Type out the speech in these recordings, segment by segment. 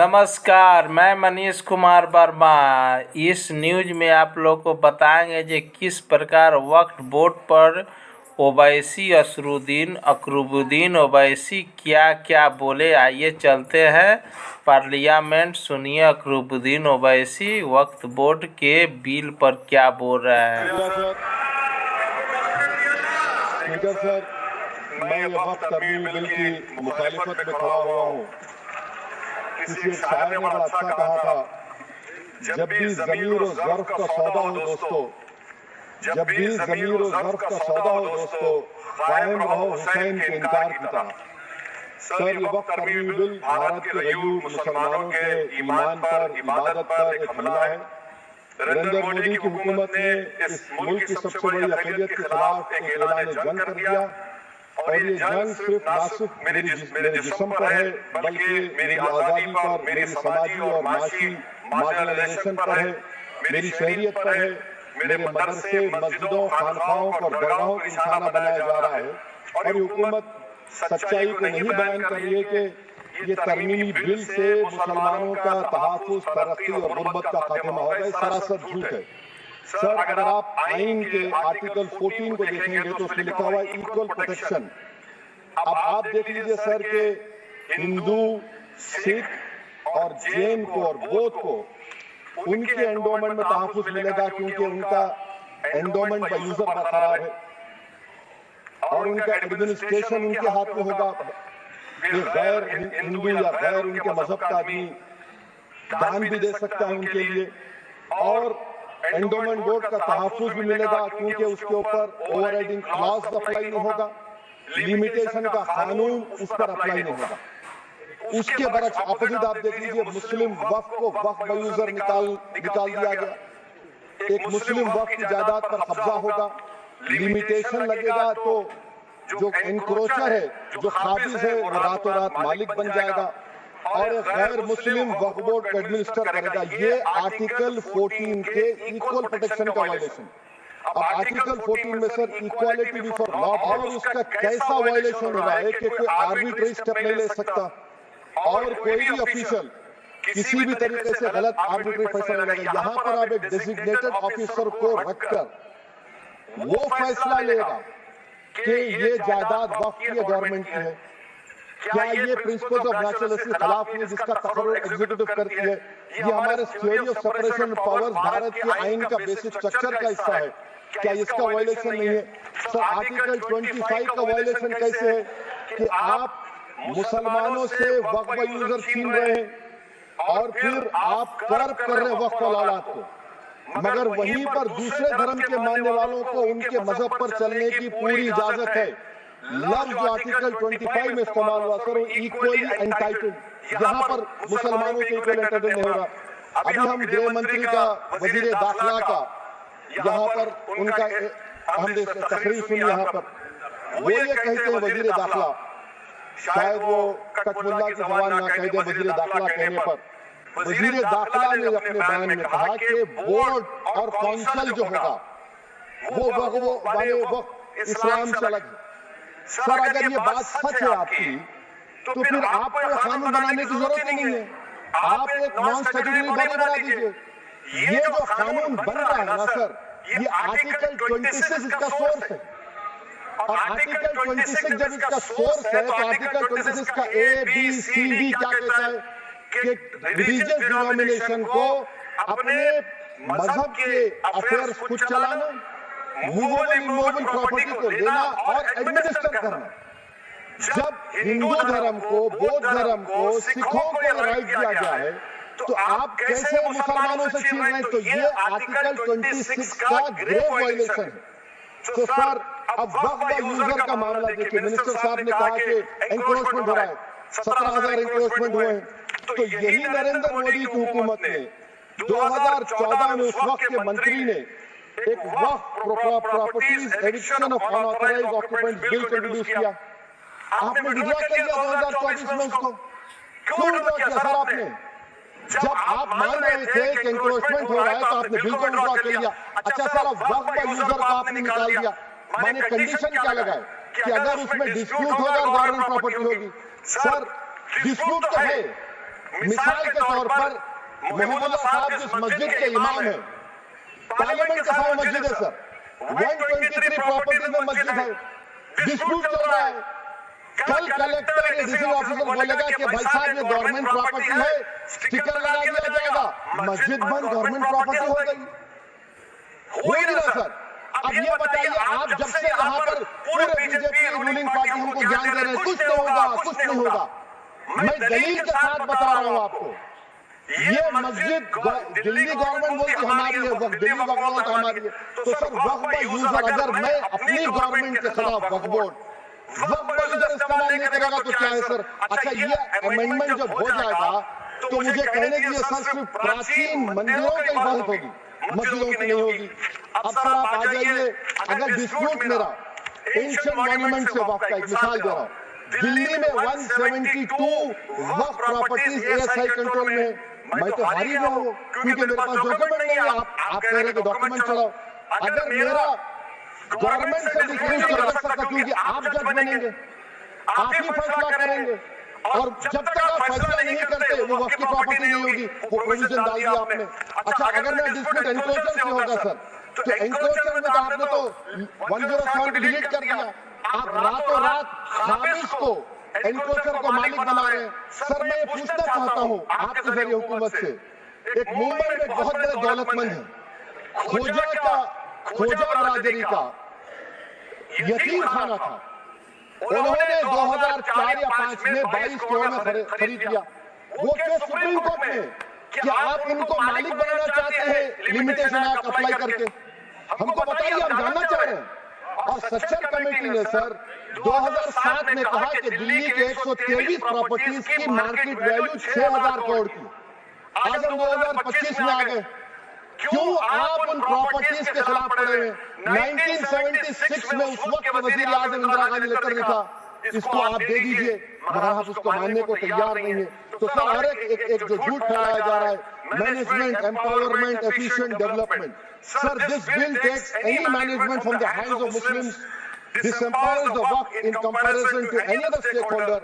नमस्कार, मैं मनीष कुमार वर्मा। इस न्यूज में आप लोग को बताएंगे कि किस प्रकार वक्फ बोर्ड पर ओवैसी अकरुद्दीन ओवैसी क्या क्या बोले। आइए चलते हैं पार्लियामेंट, सुनिए अकरुद्दीन ओवैसी वक्फ बोर्ड के बिल पर क्या बोल रहे हैं। स्पीकर सर, मैं वक्फ तरमीम बिल की मुखालिफत में खड़ा हुआ हूँ। किसी एक शायर ने बड़ा अच्छा कहा था, जब भी ज़मीर और ज़र्फ का सौदा हो दोस्तों, जब भी ज़मीर और ज़र्फ का सौदा हो दोस्तों, कायम रहो हुसैन के इनकार की तरह। सर, ये वक्फ तरमीम बिल भारत के गयूर मुसलमानों के ईमान पर, इबादत पर एक हमला है। नरेंद्र मोदी की हुकूमत ने इस मुल्क की सबसे बड़ी अक़लियत के खिलाफ एक ऐलान जंग कर दिया, और ये जंग सिर्फ ना सिर्फ मेरे जिस्म पर है, बल्कि मेरी आज़ादी पर, मेरी समाजी और माशी मार्जिनलाइजेशन पर है, मेरी शहरियत पर है, मेरे मदरसे, मस्जिदों, खानखाहों और दरगाहों को निशाना बनाया जा रहा है। और ये हुकूमत सच्चाई को नहीं बयान कर रही है कि ये तरमीमी बिल से मुसलमानों का तहफ़्फ़ुज़, तरक्की और गुर्बत का खात्मा होगा। ये सरासर झूठ है। सर, अगर आप आइन के आर्टिकल 14 को देखेंगे तो उसमें लिखा हुआ है इक्वल प्रोटेक्शन। अब आप देख लीजिए सर के हिंदू, सिख और जैन को और बौद्ध को उनके एंडोमेंट में तहफ़्फ़ुज़ मिलेगा, क्योंकि उनका एंडोमेंट बाय यूजर बरकरार है और उनका एडमिनिस्ट्रेशन उनके हाथ में होगा। ये गैर हिंदू या गैर उनके मजहब का आदमी दान भी दे सकता है उनके लिए, और एंडोमेंट बोर्ड का तहफ़्फ़ुज़ भी मिलेगा, क्योंकि उसके ऊपर ओवरराइडिंग क्लॉज अप्लाई नहीं होगा, लिमिटेशन का कानून उस पर अप्लाई नहीं होगा। उसके बरक्स अपोजिट आप देख लीजिए, मुस्लिम वक्फ को वक्फ बाय यूजर निकाल दिया गया। एक मुस्लिम वक्फ की जायदाद पर कब्जा होगा, लिमिटेशन लगेगा, तो जो एनक्रोचर है, जो काबिज है, वो रातों रात मालिक बन जाएगा और गैर मुस्लिम वक्फ बोर्ड को एडमिनिस्टर करेगा। ये आर्टिकल 14 के इक्वल प्रोटेक्शन का वायलेशन। अब आर्टिकल 14 में सर इक्वालिटी बिफोर लॉ, और उसका कैसा वायलेशन हो रहा है कि कोई आर्बिट्रेरी स्टेप नहीं ले सकता और कोई भी ऑफिशियल किसी भी तरीके से गलत आर्बिट्रेरी फैसला नहीं लेगा। यहाँ पर आप एक डेजिग्नेटेड ऑफिसर को रखकर वो फैसला लेगा कि ये जायदाद वक्फ की है, गवर्नमेंट की है। क्या ये प्रिंसिपल्स ऑफ नेचुरलिटी के खिलाफ नहीं, जिसका तकर्रुर एग्जीक्यूटिव करती है? ये हमारे theory of separation powers Bharat के आइन का बेसिक स्ट्रक्चर का हिस्सा है। क्या इसका वायलेशन नहीं है? सर, आर्टिकल 25 का वायलेशन कैसे है कि आप मुसलमानों से वक्फ बाय यूजर छीन रहे हैं और फिर आप कर्ब कर रहे हैं वक्फ औलाद को, मगर वहीं पर दूसरे धर्म के मानने वालों को उनके मजहब पर चलने की पूरी इजाजत है। लफ्ज जो आर्टिकल 25 में इस्तेमाल हुआ सर, इक्वली एंटाइटल्ड, यहाँ पर मुसलमानों के इक्वल एंटाइटल्ड नहीं होगा। अभी हम गृह मंत्री का, वजीर दाखिला का यहाँ पर उनका हमने तकरीर सुनी, यहाँ पर वो ये कहते हैं वजीर दाखिला, शायद वो कटमुल्ला की जबान ना कह दे वजीर दाखिला कहने पर, वजीर दाखिला ने अपने बयान में कहा कि बोर्ड और काउंसिल जो होगा वो इस्लाम से अलग है। सर, अगर ये बात सच है आपकी, तो फिर आपको कानून बनाने की जरूरत नहीं है। आप एक नॉन स्टैट्यूटरी बॉडी बना दीजिए। ये जो कानून बन रहा है ना सर, ये आर्टिकल 26 इसका सोर्स है, और आर्टिकल 26 जब इसका सोर्स है तो आर्टिकल 26 का ABCD क्या कहता है कि रिलीजियस डिनोमिनेशन को अपने मजहब के अफेयर्स खुद चलाना, मूवेबल इमूवेबल प्रॉपर्टी को लेना और एडमिनिस्टर करना। जब हिंदू धर्म को, बौद्ध धर्म को, सिखों को राइट दिया गया है, तो आप कैसे मुसलमानों से छीन रहे हैं? तो ये आर्टिकल 26 का ग्रेव वायलेशन है। तो सर, अब वक्फ बाय यूजर का मामला देखिए, मिनिस्टर साहब ने कहा कि एनक्रोचमेंट हो रहा है, 17,000 एनक्रोचमेंट हुए हैं। तो यही नरेंद्र मोदी की हुकूमत ने 2014 में उस वक्त के मंत्री ने एक वक्फ properties eviction of unauthorised occupants bill को इंट्रोड्यूस किया। आपने विड्रॉ कर दिया 2024 में उसको। क्यों विड्रॉ किया सर आपने? जब आप मान रहे थे कि एनक्रोचमेंट हो रहा है तो आपने बिल को विड्रॉ कर लिया। अच्छा सर, अब वक्फ बाय यूजर का आपने निकाल दिया, माने कंडीशन क्या लगाए कि अगर उसमें डिस्प्यूट होगा गवर्नमेंट प्रॉपर्टी होगी। सर, डिस्प्यूट तो है, मिसाल के तौर पर महमूदुल्लाह साहब जिस मस्जिद के इमाम है, पार्लियामेंट के सामने मस्जिद है सर, 123 प्रॉपर्टीज में मस्जिद है, डिस्प्यूट चल रहा है। कल कलेक्टर या डिस्ट्रिक्ट ऑफिसर बोलेगा कि भाई साहब ये गवर्नमेंट प्रॉपर्टी है, स्टिकर लगा दिया जाएगा, मस्जिद बंद, गवर्नमेंट प्रॉपर्टी हो गई। हो ही ना सर। अब ये बताइए, आप जब से यहाँ पर पूरे बीजेपी रूलिंग पार्टी हमको ज्ञान दे रहे हैं कुछ नहीं होगा, कुछ नहीं होगा, मैं दलील के साथ बता रहा हूँ आपको। ये मस्जिद दिल्ली गवर्नमेंट बोलती हमारी है, दिल्ली गवर्नमेंट हमारी है, तो सर वक्फ यूजर, अगर मैं अपनी गवर्नमेंट के खिलाफ वक्फ बोर्ड यूजर इस्तेमाल नहीं करेगा तो क्या है सर? अच्छा, ये अमेंडमेंट जब हो जाएगा तो मुझे कहने की ये सर सिर्फ प्राचीन मंदिरों की इबादत होगी, मस्जिदों की नहीं होगी। अब सर आप आ जाइए, अगर डिस्प्यूट मेरा एंशिएंट मॉन्यूमेंट से वक्फ का एक मिसाल दे रहा हूँ, दिल्ली में 172 वक्फ प्रॉपर्टीज एएसआई कंट्रोल में, मैं तो हारी रहा हूँ क्योंकि मेरे पास डॉक्यूमेंट नहीं है। आप कह रहे हैं कि डॉक्यूमेंट चलाओ, अगर मेरा गवर्नमेंट से डिस्प्यूट कर सकता, क्योंकि आप जज बनेंगे, आप ही फैसला करेंगे, और जब तक आप फैसला नहीं करते वो वक्फ की प्रॉपर्टी नहीं होगी। वो प्रोविजन डाल दिया आपने। अच्छा, अगर मैं डिस्प्यूट एनक्रोचर से होगा सर, तो एनक्रोचर में तो आपने तो 107 डिलीट कर दिया। आप रातों रात खामिश को एनक्रोचर को मालिक बना रहे हैं। सर मैं ये पूछना चाहता हूं आपके जरिए हुकूमत से, एक मुंबई में एक बहुत बड़े दौलतमंद है, खोजा बरादरी का यतीम खाना था, उन्होंने 2004 या 5 में 22 करोड़ में खरीद लिया। वो केस सुप्रीम कोर्ट में कि आप इनको मालिक बनाना चाहते हैं लिमिटेशन एक्ट अप्लाई करके, हमको बताइए, हम जानना चाह रहे हैं। और सच्चर कमेटी ने सर 2007 में कहा कि दिल्ली के 123 प्रॉपर्टीज की मार्केट वैल्यू 6000 करोड़ की। आज हम 2025 में आ गए, क्यों आप उन प्रॉपर्टीज के खिलाफ पड़े हुए? 1976 में उस वक्त वजीर आजम इंदिरा गांधी लेटर लिखा, इसको आप दे दीजिए, मगर आप उसको मानने को तैयार नहीं है। तो सर हर एक जो झूठ फैलाया जा रहा है, management empowerment efficient development, sir this bill takes any management from the hands of Muslims, disempowers the waqf in comparison to any other stakeholder,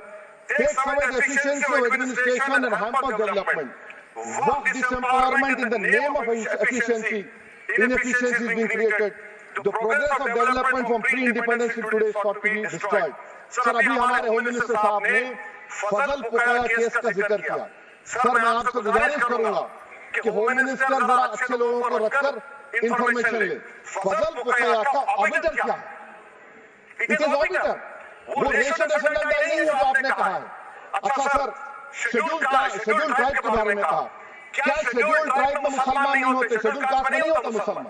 takes away the efficiency of administration and hampers development. Waqf disempowerment in the name of efficiency, inefficiency is being created. The progress of development from pre-independence to today is sought to be destroyed. Sir अभी हमारे home minister साहब ने फजल पुकाया case का जिक्र किया। Sir मैं आपसे गुजारिश करूंगा कि होम मिनिस्टर जरा अच्छे लोगों को रखकर इंफॉर्मेशन ले। फजल पुकाया का ऑडिटर क्या है? इट इज ऑडिटर, वो रेशनल नहीं है जो आपने कहा है। अच्छा सर, शेड्यूल ट्राइब के बारे में कहा, क्या शेड्यूल ट्राइब में मुसलमान नहीं होते? शेड्यूल कास्ट में नहीं होता मुसलमान,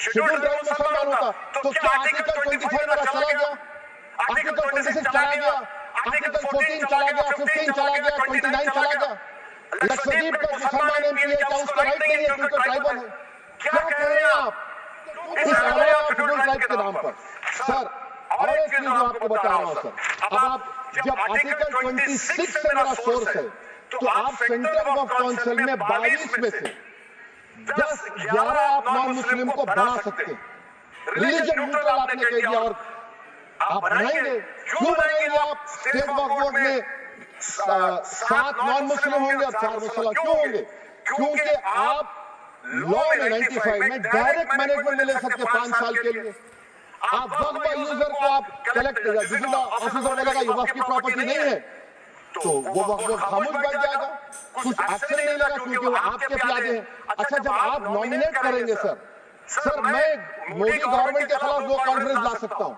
शेड्यूल ट्राइब में मुसलमान होता। तो क्या आर्टिकल 25 मेरा चला गया, आर्टिकल 26 चला गया, आर्टिकल 14 चला गया, 15 चला गया, 29 चला गया? लक्षद्वीप का मुसलमान एमपी है, क्या उसका राइट नहीं है क्योंकि ट्राइबल है? क्या कह रहे हैं आप इस शेड्यूल ट्राइब के नाम पर? सर और एक चीज जो आपको बता रहा हूं सर, अब आप जब आर्टिकल 26 से मेरा सोर्स है, तो आप सेंट्रल वक्फ काउंसिल में 22 में से 10-11 आप नॉन मुस्लिम को बना सकते हैं। रिलीजन न्यूट्रल आपने कह दिया, और आप बनाएंगे, क्यों बनाएंगे आप? स्टेट वक्फ बोर्ड में 7 नॉन मुस्लिम होंगे और 4 मुसलमान क्यों होंगे? क्योंकि आप लॉ में 95 में डायरेक्ट मैनेजमेंट में ले सकते 5 साल के लिए। आप वक्फ यूजर को आप कलेक्ट ऑफिसर बोलेगा ये वक्फ की प्रॉपर्टी नहीं है, तो वो वक्फ खामोश बैठ जाएगा, कुछ एक्शन नहीं लेगा क्योंकि वो आपके प्यादे हैं। अच्छा जब आप नॉमिनेट करेंगे सर मैं मोदी गवर्नमेंट के खिलाफ नो कॉन्फ्रेंस ला सकता हूं,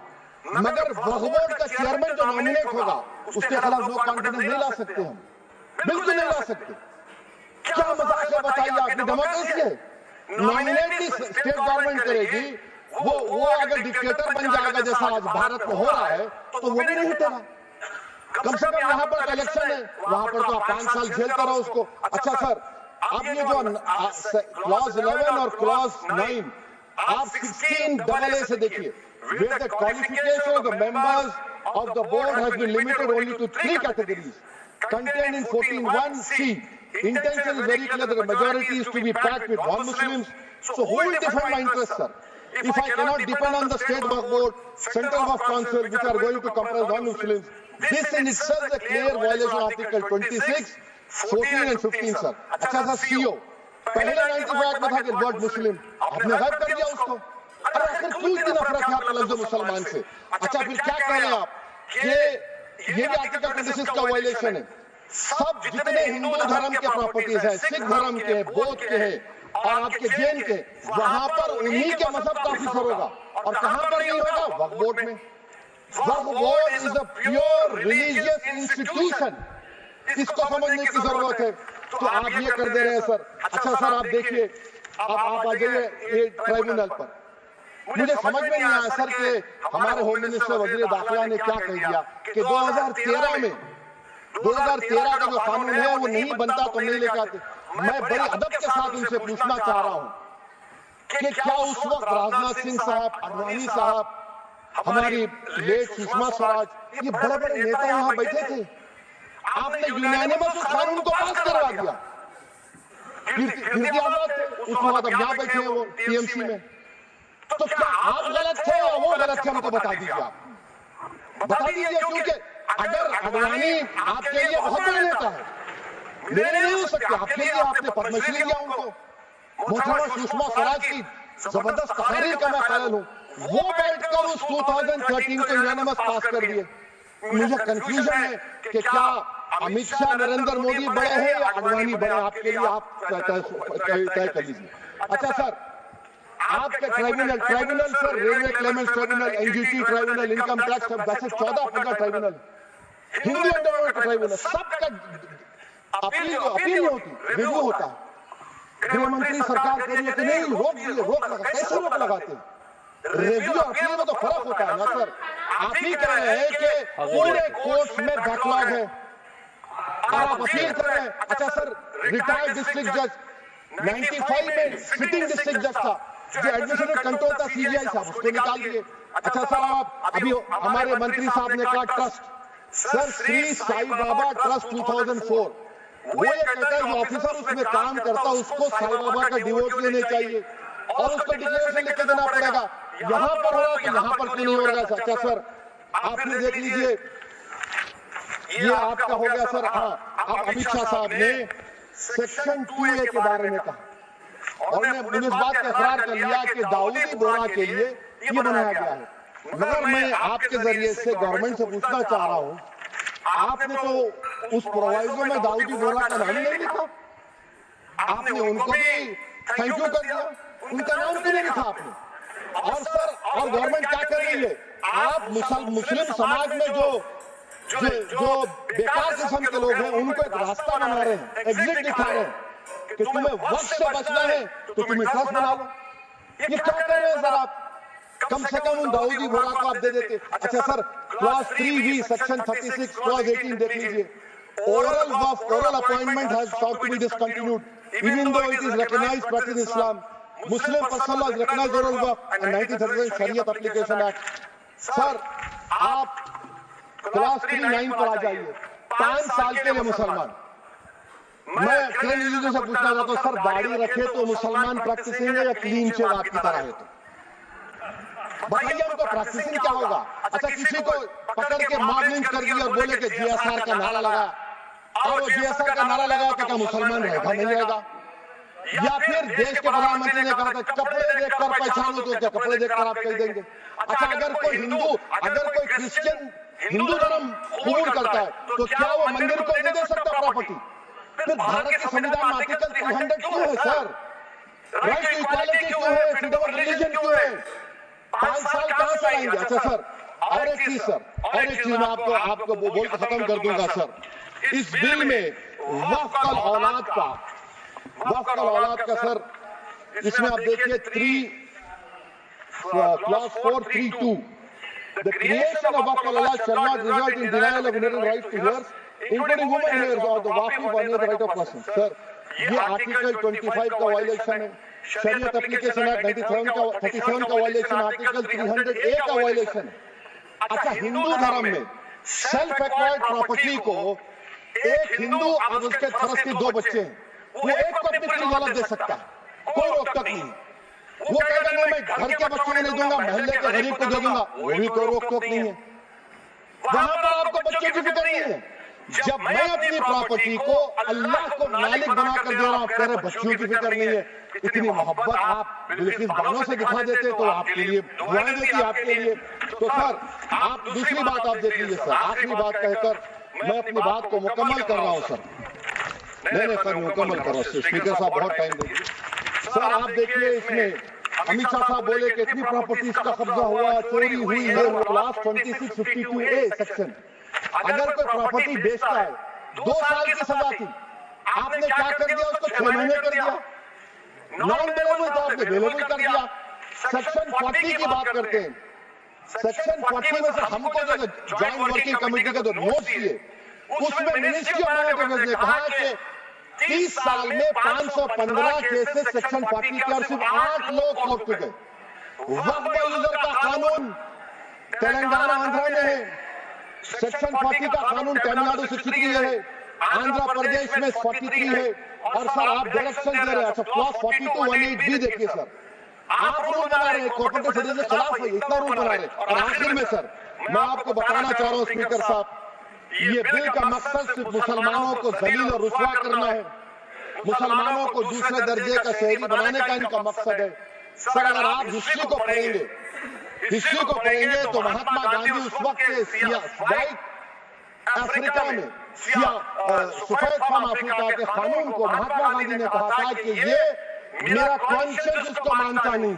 मगर वक्फ बोर्ड का चेयरमैन जो नॉमिनेट होगा उसके खिलाफ नो कॉन्फिडेंस नहीं ला सकते हम, बिल्कुल नहीं ला सकते। क्या मजाक है बताइए, आपकी डेमोक्रेसी है? नॉमिनेट की स्टेट गवर्नमेंट करेगी, वो अगर डिक्टेटर बन जाएगा जैसा आज भारत में हो रहा है तो वो भी नहीं हटेगा। कम से कम यहाँ पर इलेक्शन है, वहां पर तो आप 5 साल जेल करो उसको। अच्छा सर, आप ये जो क्लॉज 11 और क्लॉज 9 आप 16AA से देखिए, where the qualification of the members of the board has been limited only to 3 categories contained in 14(1)(c). Intention is very clear that the majority is to be packed with non-Muslims. So who will defend my interest, sir? If I cannot depend on the state waqf board, central waqf council, which are going to comprise non-Muslims, this in itself is a clear violation of Article 26, 14 and 15 sir. अच्छा sir CO पहले 95 में था कि word मुस्लिम, आपने गायब कर दिया उसको। अरे आखिर क्यों इतनी नफरत है आपको लफ्ज़ मुसलमान से? अच्छा फिर क्या कह रहे हैं आप कि ये भी आर्टिकल 26 का वायलेशन है। सब जितने हिंदू धर्म के प्रॉपर्टीज है, सिख धर्म के, बौद्ध के हैं और आपके जैन के, वहां पर उन्हीं के मजहब का ऑफिसर होगा। और कहां पर नहीं होगा? वक्फ बोर्ड में। वक्फ board is a pure religious institution, इसको समझने की जरूरत है। तो आप ये कर दे रहे हैं सर। अच्छा सर आप देखिए, आप आ जाइए ये ट्राइब्यूनल पर। मुझे समझ में नहीं आया सर कि हमारे होम मिनिस्टर वजीर दाखिला ने क्या कह दिया कि 2013 में 2013 का जो कानून है वो नहीं बनता तो नहीं लेकर आते। मैं बड़े अदब के साथ उनसे पूछना चाह रहा हूं कि क्या उस वक्त राजनाथ सिंह साहब, अडवाणी साहब, हमारी लेट सुषमा स्वराज, ये बड़े बड़े नेता यहां बैठे थे? आपने यूनानिमस उस कानून को पास करवा दिया। कीर्ति आजाद थे उस वक्त, अब यहां बैठे हैं वो टीएमसी में। तो क्या आप गलत थे या वो गलत थे? हमको बता दीजिए, आप बता दीजिए। क्योंकि अगर अडवाणी आपके लिए बहुत बड़े नेता है, मेरे नहीं हो सकते, आपके लिए आपने पद्मश्री दिया उनको। मोहतरमा सुषमा स्वराज की जबरदस्त तहरीर का मैं कायल हूं, वो बैठकर उस 2013 को यूनानिमस पास कर दिए। मुझे कंफ्यूजन है कि क्या अमित शाह, नरेंद्र मोदी बड़े हैं या अडवाणी बड़े? आपके लिए आप तय कर लीजिए। अच्छा सर आपके tribunal sir, railway Clements tribunal, NGT tribunal, income tax, वैसे 14 ट्राइब्यूनल, हिंदू अंडरवर्ल्ड ट्राइब्यूनल, सबका अपील नहीं होती, रिव्यू होता है। गृह मंत्री सरकार कह रही है कि नहीं रोक दिए, रोक लगा, कैसे रोक लगाते हैं? रिव्यू अपील में तो फर्क होता है ना सर। आप ही कह रहे हैं कि पूरे कोर्ट्स में बैकलॉग है और आप अपील कर रहे हैं। अच्छा सर रिटायर्ड डिस्ट्रिक्ट जज 95 में सिटिंग डिस्ट्रिक्ट जज था, जो एडमिनिस्ट्रेटिव कंट्रोल था सीजीआई साहब, उसको निकाल दिए। अच्छा सर आप अभी हमारे मंत्री साहब ने कहा trust, sir Shri Sai Baba trust 2004, वो ये कहता है जो ऑफिसर उसमें काम करता उसको साई बाबा का डिवोर्स लेने चाहिए और उसको डिक्लेरेशन लिख के देना पड़ेगा। यहाँ पर हो रहा तो यहाँ पर क्यों नहीं हो रहा? अच्छा सर आपने देख लीजिए, ये आपका हो गया सर। हाँ आप अमित शाह साहब ने सेक्शन 2A के बारे में कहा और मैंने इस बात का इकरार कर लिया कि दाऊदी बोरा के लिए ये बनाया गया है। मगर मैं आपके जरिए से गवर्नमेंट से पूछना चाह रहा हूं, आपने तो उस प्रोवाइजो में दाऊदी बोरा का नाम नहीं लिखा, आपने उनको भी थैंक यू कर दिया, उनका नाम क्यों नहीं लिखा आपने? और सर और गवर्नमेंट क्या कर रही है? आप मुस्लिम समाज में जो बेकार किस्म के लोग हैं उनको एक रास्ता बना रहे हैं, एग्जिट दिखा रहे हैं कि तुम्हें वक्त से बचना है तो तुम्हें ट्रस्ट बना लो। ये क्या कर रहे हैं सर आप? कम से कम उन दाऊदी बोरा को आप दे देते। अच्छा sir clause 3B section 36 clause 18 देख लीजिए, oral appointment has sought to be discontinued even though it is recognized practice in Islam. Muslim personal laws recognize oral work and 1937 Shariat Application Act. Sir आप class 3-9 पर आ जाइए, 5 साल के लिए मुसलमान। मैं किरण रिजिजू से पूछना चाहता हूँ सर दाढ़ी रखे तो मुसलमान प्रैक्टिसिंग है या क्लीन शेव आपकी तरह है? तो बताइए हमको प्रैक्टिसिंग क्या होगा? अच्छा किसी को पकड़ के मॉर्निंग कर दिया और बोले कि जीएसआर का नारा लगा और वो जीएसआर का नारा लगा तो क्या मुसलमान रहेगा? नहीं रहेगा। या फिर देश के प्रधानमंत्री ने कहा था कपड़े देखकर पहचानो, तो क्या कपड़े देखकर आप कह देंगे? अच्छा अगर कोई क्रिश्चियन हिंदू धर्म कबूल करता है तो क्या वो मंदिर को नहीं दे सकता प्रॉपर्टी? फिर भारत के संविधान में आर्टिकल 300 क्यों है सर? राइट टू इक्वालिटी क्यों है? फ्रीडम ऑफ रिलीजन क्यों है? 5 साल कहां से आएंगे? अच्छा सर और एक चीज मैं आपको बोल के खत्म कर दूंगा सर। इस बिल में वक्फ औलाद का सर, इसमें आप देखिए clause 432, the creation of waqf al-awlad shall not result in denial of inherent rights to heirs, including women heirs or the waqf or any other right of person. Sir ये article 25 का violation है, शरीयत application act 37 का violation, article 300A का violation है। अच्छा हिंदू धर्म में सेल्फ एक्वायर्ड प्रॉपर्टी को एक हिंदू और उसके फर्ज के 2 बच्चे हैं, वो एक को अपनी पूरी दौलत दे सकता है, कोई रोक टोक नहीं। वो कहेगा नहीं मैं घर के बच्चों को नहीं दूंगा, मोहल्ले के गरीब को दे दूंगा, वो भी कोई रोक टोक नहीं है। वहां पर आपको बच्चों की फिक्र नहीं है। जब मैं अपनी प्रॉपर्टी को अल्लाह को मालिक बनाकर दे रहा हूं, तेरे बच्चों की फिक्र नहीं है। इतनी मोहब्बत आप बिल्किस बानों से दिखा देते तो आपके लिए दुआएं देती आपके लिए। तो सर आप दूसरी बात आप देख लीजिए सर, आखिरी बात कहकर मैं अपनी बात को मुकम्मल कर रहा हूं सर। नहीं सर मुकम्मल कर रहा हूं। स्पीकर साहब बहुत टाइम दीजिए सर। आप देखिए इसमें अमित शाह साहब बोले कि इतनी प्रॉपर्टीज का कब्जा हुआ, चोरी हुई है, क्लास 2652A सेक्शन। अगर कोई प्रॉपर्टी बेचता है 2 साल की सजा थी, आपने क्या कर दिया, उसको 6 महीने कर दिया। नॉन अवेलेबल था, आपने अवेलेबल कर दिया। सेक्शन 40 की बात करते हैं। सेक्शन 40 में से हमको जो ज्वाइंट वर्किंग कमेटी का जो नोट्स दिए, उसमें मिनिस्ट्री ऑफ मैनेज अफेयर्स ने कहा कि 30 साल में 515 केसेस सेक्शन 40 के और सिर्फ 8 लोग छोड़ चुके। वक्फ यूजर का कानून तेलंगाना आंध्र में है, सेक्शन 40 का कानून तमिलनाडु 63 है, आंध्र प्रदेश में 43 है। और सर आप डायरेक्शन दे रहे हैं, अच्छा क्लॉज 4218 भी देखिए सर, आप रूल बना रहे हैं, कोऑपरेटिव सिटीजन के खिलाफ है, इतना रूल बना रहे हैं। और आखिर में सर मैं आपको बताना चाह रहा हूं स्पीकर साहब, ये बिल का मकसद सिर्फ मुसलमानों को जलील और रुसवा करना है, मुसलमानों को दूसरे दर्जे का शहरी बनाने का इनका मकसद है। सर अगर आप हिस्ट्री को पढ़ेंगे तो महात्मा गांधी उस वक्त व्हाइट अफ्रीका में सफेद कौम अफ्रीका के कानून को महात्मा गांधी ने कहा था कि ये मेरा कॉन्शियस इसको मानता नहीं,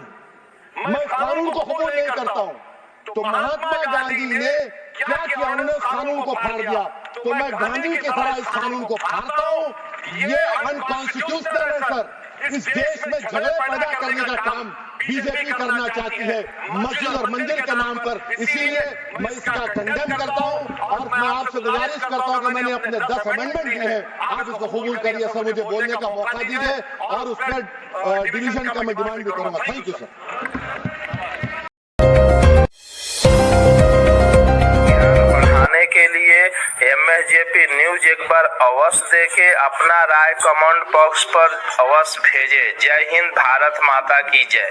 मैं कानून को कबूल नहीं करता हूं। तो महात्मा गांधी ने क्या किया, उन्होंने उस कानून को फाड़ दिया। तो मैं गांधी की तरह इस कानून को फाड़ता हूं। ये अनकॉन्स्टिट्यूशनल है सर। इस देश में झगड़े पैदा करने का काम बीजेपी करना चाहती है मस्जिद और मंदिर के नाम पर, इसीलिए मैं इसका कंडेम करता हूं। और मैं आपसे गुजारिश करता हूं कि मैंने अपने 10 अमेंडमेंट दिए हैं, आप इसको कबूल करिए सर, मुझे बोलने का मौका दीजिए और उस पर डिवीजन का मैं डिमांड भी करूंगा। Thank you sir. के लिए MSJP न्यूज एक बार अवश्य देखें, अपना राय कमेंट बॉक्स पर अवश्य भेजें। जय हिंद, भारत माता की जय।